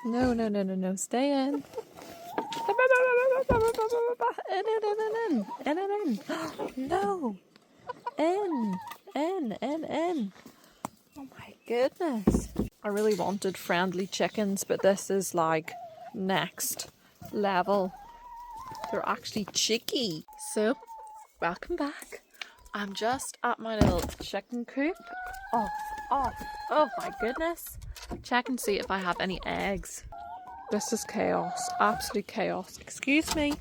No, no, no, no, no. Stay in. In. No. In. Oh my goodness. I really wanted friendly chickens, but this is like next level. They're actually cheeky. So, welcome back. I'm just at my little chicken coop. Oh my goodness. Check and see if I have any eggs. This is chaos, absolute chaos. Excuse me.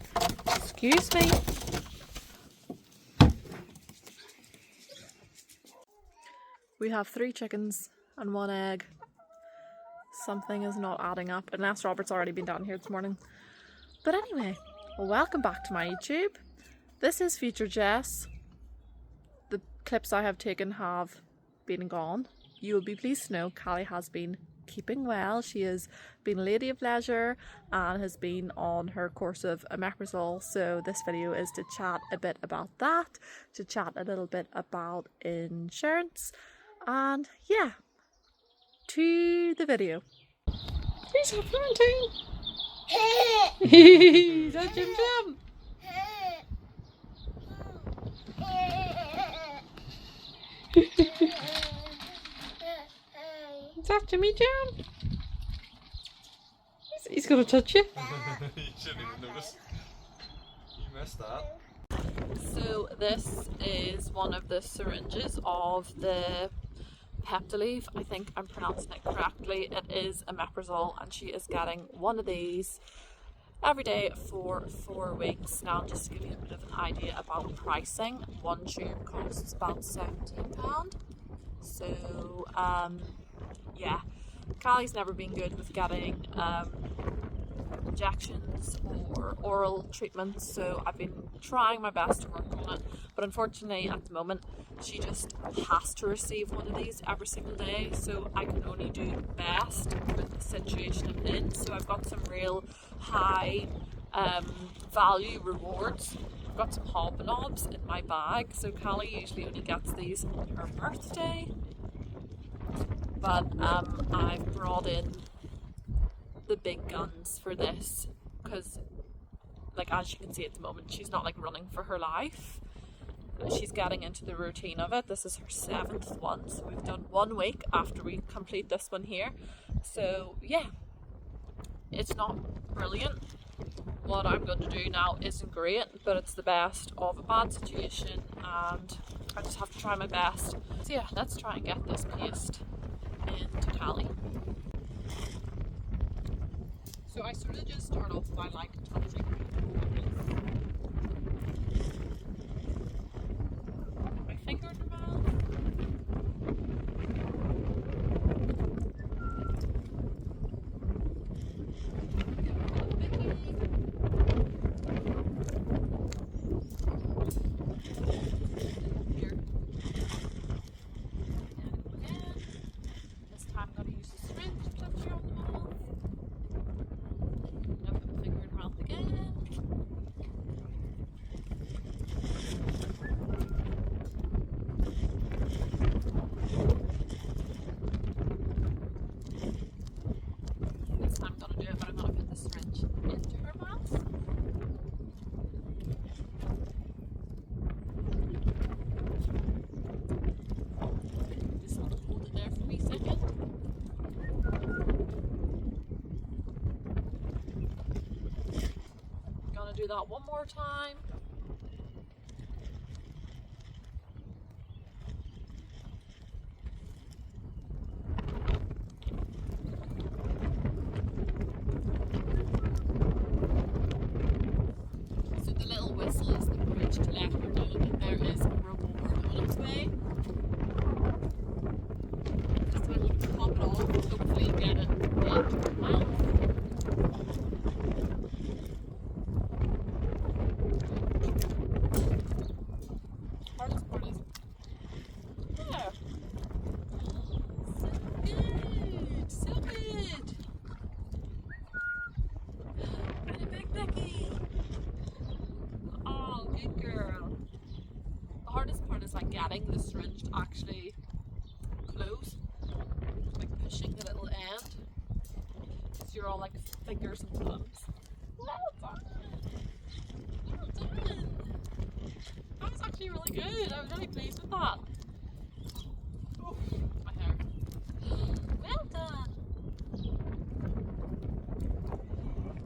We have 3 chickens and 1 egg. Something is not adding up, unless Robert's already been down here this morning. But anyway, welcome back to my YouTube. This is future Jess. The clips I have taken have been gone. You will be pleased to know Khallie has been keeping well. She has been a lady of leisure and has been on her course of omeprazole. So this video is to chat a bit about that, to chat a little bit about insurance, and yeah, to the video. Who's implementing? Is that Jim Jam? Is that Jimmy Jam? He's gonna touch you. You shouldn't even notice. You missed that. So this is one of the syringes of the Peptaleave. I think I'm pronouncing it correctly. It is omeprazole, and she is getting one of these every day for 4 weeks. Now, just to give you a bit of an idea about pricing, 1 tube costs about £17. So yeah, Khallie's never been good with getting injections or oral treatments, so I've been trying my best to work on it, but unfortunately at the moment she just has to receive one of these every single day, so I can only do best with the situation I'm in. So I've got some real high value rewards. I've got some hobnobs in my bag, so Khallie usually only gets these on her birthday, but I've brought in the big guns for this because, like, as you can see at the moment, she's not like running for her life. She's getting into the routine of it. This is her 7th one, so we've done 1 week after we complete this one here. So yeah, it's not brilliant. What I'm going to do now isn't great, but it's the best of a bad situation, and I just have to try my best. So yeah, let's try and get this paste into Khallie. So I sort of just start off by like touching my finger in her mouth. Here. Again. This time I'm going to use the syringe to touch her on the mouth. Now put my finger in her mouth again. This time I'm going to do it, but I'm going to put the syringe into her mouth. Just want to hold it there for a wee second. Gonna do that one more time. So the little whistle is the bridge to let her know that there is a reward on its way. Just wait to pop it off, hopefully get it into her mouth. Hardest part is there. So good. And a big Becky. Oh, good girl. you're all like fingers and thumbs. Well done! Well done! That was actually really good. I was really pleased with that. Oh, my hair. Well done!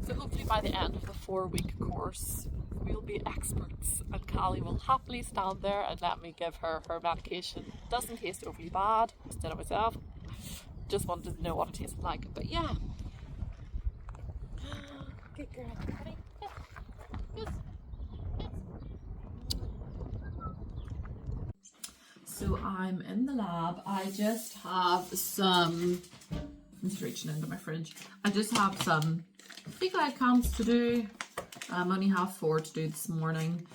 So hopefully by the end of the 4-week course, we'll be experts and Khallie will happily stand there and let me give her her medication. Doesn't taste overly bad, just did it myself. Just wanted to know what it tasted like, but yeah. Good girl, ready? Yes. Yes. So I'm in the lab. I just have some, I'm just reaching into my fridge. I just have some fecal counts to do. I'm only have 4 to do this morning.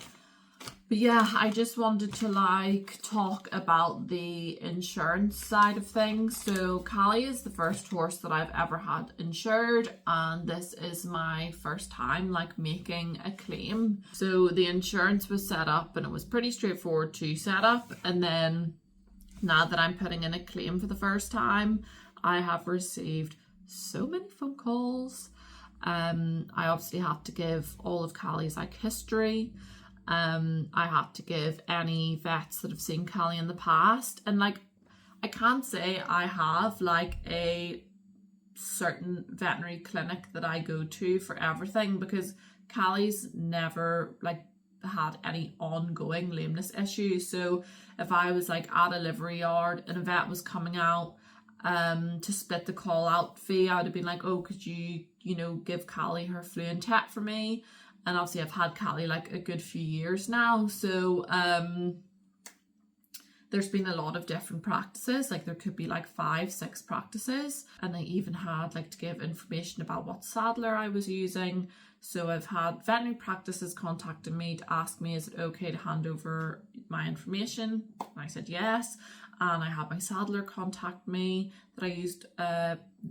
But yeah, I just wanted to like talk about the insurance side of things. So Khallie is the first horse that I've ever had insured, and this is my first time like making a claim. So the insurance was set up and it was pretty straightforward to set up, and then now that I'm putting in a claim for the first time, I have received so many phone calls. I obviously have to give all of Khallie's like history. I had to give any vets that have seen Khallie in the past, and like I can't say I have like a certain veterinary clinic that I go to for everything, because Khallie's never like had any ongoing lameness issues. So if I was like at a livery yard and a vet was coming out to split the call out fee, I would have been like, oh, could you give Khallie her flu and tet for me? And obviously I've had Khallie like a good few years now. So there's been a lot of different practices. Like there could be like 5-6 practices. And I even had like to give information about what saddler I was using. So I've had veterinary practices contacting me to ask me, is it okay to hand over my information? And I said yes. And I had my saddler contact me that I used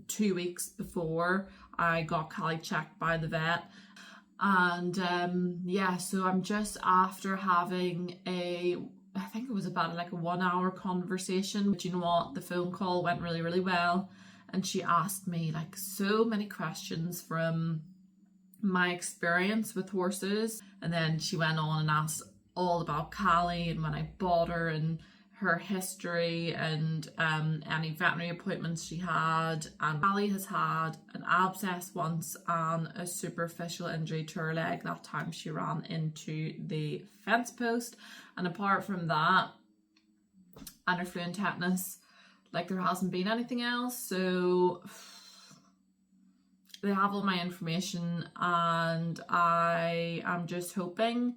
2 weeks before I got Khallie checked by the vet. And yeah, so I'm just after having I think it was about like a 1-hour conversation. But you know what? The phone call went really, really well. And she asked me like so many questions from my experience with horses. And then she went on and asked all about Khallie and when I bought her and her history and any veterinary appointments she had. And Khallie has had an abscess once and a superficial injury to her leg. That time she ran into the fence post. And apart from that, and her flu and tetanus, like there hasn't been anything else. So they have all my information, and I am just hoping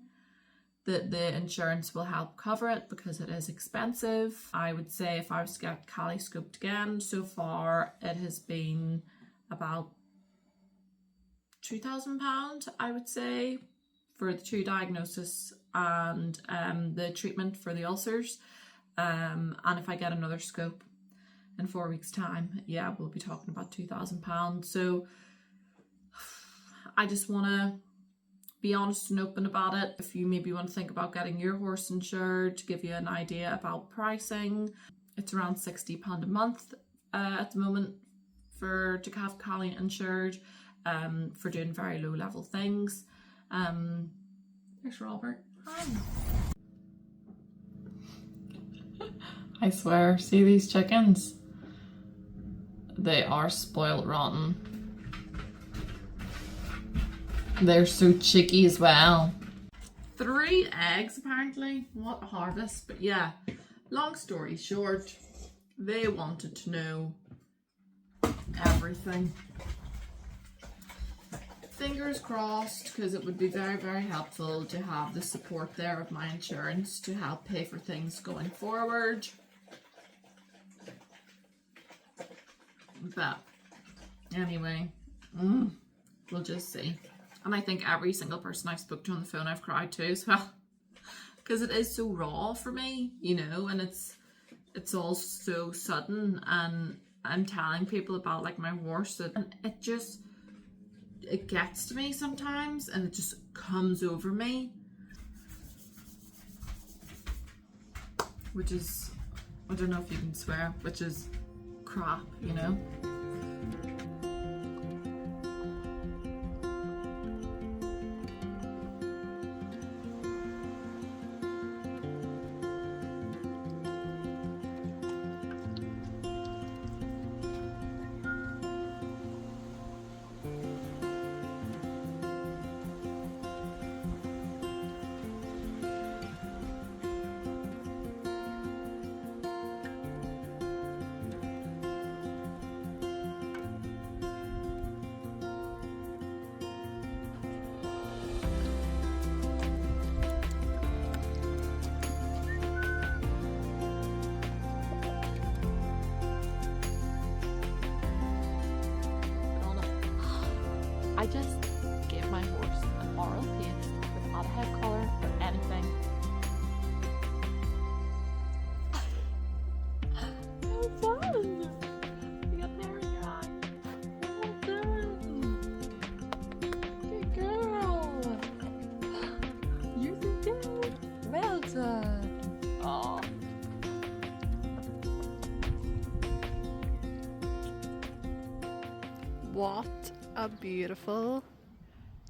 that the insurance will help cover it because it is expensive. I would say if I was to get Khallie scoped again, so far it has been about £2,000, I would say, for the 2 diagnosis and the treatment for the ulcers. And if I get another scope in 4 weeks' time, yeah, we'll be talking about £2,000. So I just want to be honest and open about it. If you maybe want to think about getting your horse insured, to give you an idea about pricing, it's around £60 a month at the moment to have Khallie insured for doing very low level things. There's Robert. Hi. I swear, see these chickens? They are spoiled rotten. They're so cheeky as well. 3 eggs apparently. What a harvest. But yeah, long story short, they wanted to know everything. Fingers crossed, because it would be very, very helpful to have the support there of my insurance to help pay for things going forward. But anyway, we'll just see. And I think every single person I've spoke to on the phone I've cried to as well, because it is so raw for me, and it's all so sudden, and I'm telling people about like my horse, and it gets to me sometimes, and it just comes over me, which is, I don't know if you can swear, which is crap, I just gave my horse an oral paste without a head collar or anything. Well done! You got hair in your eye. Well done! Good girl! You're so good! Well done! Aw. What a beautiful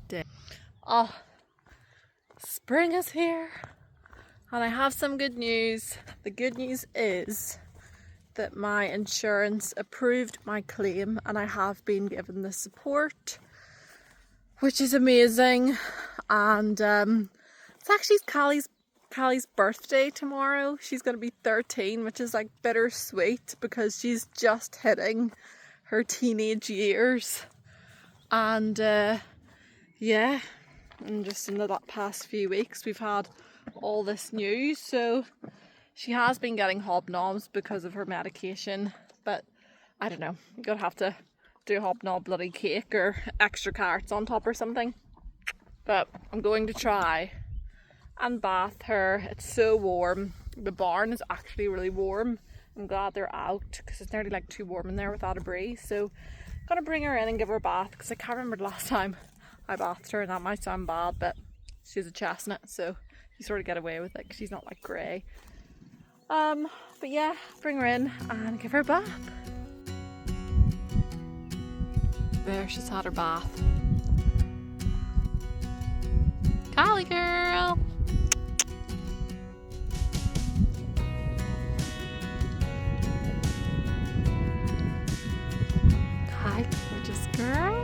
day. Oh, spring is here and I have some good news. The good news is that my insurance approved my claim and I have been given the support, which is amazing. And it's actually Kallie's birthday tomorrow. She's going to be 13, which is like bittersweet because she's just hitting her teenage years. And yeah, and just in the past few weeks we've had all this news. So she has been getting hobnobs because of her medication, but I don't know, you're gonna have to do a hobnob bloody cake or extra carrots on top or something. But I'm going to try and bath her. It's so warm. The barn is actually really warm. I'm glad they're out because it's nearly like too warm in there without a breeze. So I'm gonna bring her in and give her a bath because I can't remember the last time I bathed her, and that might sound bad, but she's a chestnut, so you sort of get away with it because she's not like grey. But yeah, bring her in and give her a bath. There, she's had her bath. Khallie girl! Hi, gorgeous girl.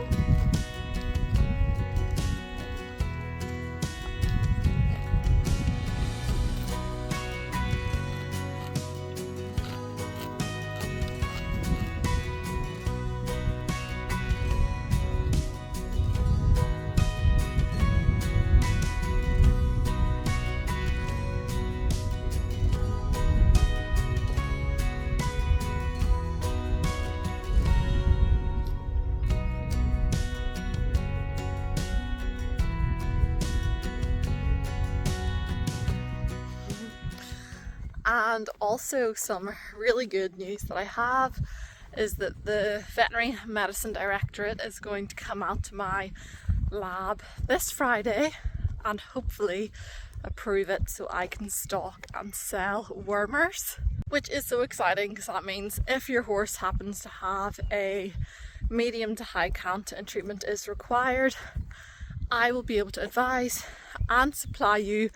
And also some really good news that I have is that the Veterinary Medicine Directorate is going to come out to my lab this Friday and hopefully approve it so I can stock and sell wormers, which is so exciting because that means if your horse happens to have a medium to high count and treatment is required, I will be able to advise and supply you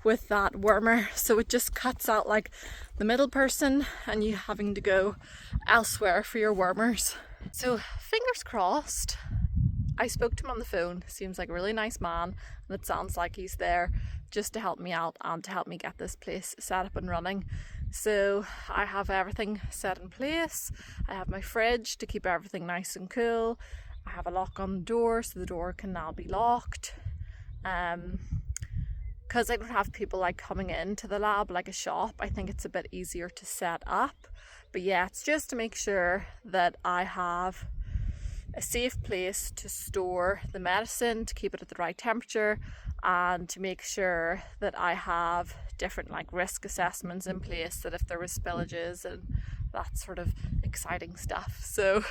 with that wormer. So it just cuts out like the middle person and you having to go elsewhere for your wormers. So fingers crossed. I spoke to him on the phone. Seems like a really nice man, and it sounds like he's there just to help me out and to help me get this place set up and running. So I have everything set in place. I have my fridge to keep everything nice and cool. I have a lock on the door so the door can now be locked. Because I don't have people like coming into the lab like a shop, I think it's a bit easier to set up. But yeah, it's just to make sure that I have a safe place to store the medicine, to keep it at the right temperature, and to make sure that I have different like risk assessments in place, that if there was spillages and that sort of exciting stuff. So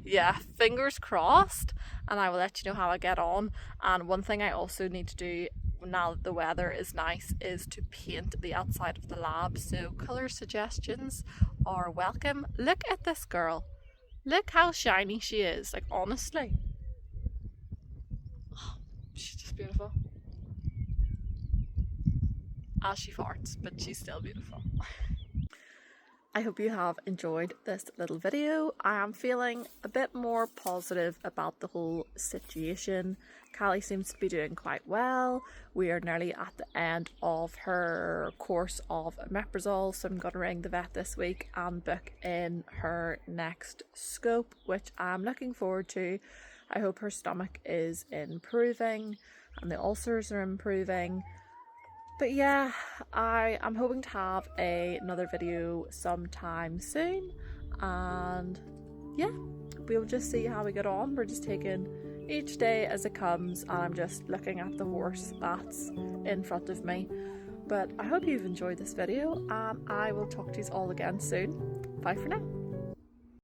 yeah, fingers crossed, and I will let you know how I get on. And one thing I also need to do now that the weather is nice is to paint the outside of the lab, so colour suggestions are welcome. Look at this girl, look how shiny she is, like honestly, oh, she's just beautiful. As she farts, but she's still beautiful. I hope you have enjoyed this little video. I am feeling a bit more positive about the whole situation. Khallie seems to be doing quite well. We are nearly at the end of her course of omeprazole, so I'm going to ring the vet this week and book in her next scope, which I'm looking forward to. I hope her stomach is improving and the ulcers are improving. But yeah, I am hoping to have another video sometime soon, and yeah, we'll just see how we get on. We're just taking each day as it comes, and I'm just looking at the horse that's in front of me. But I hope you've enjoyed this video, and I will talk to you all again soon. Bye for now.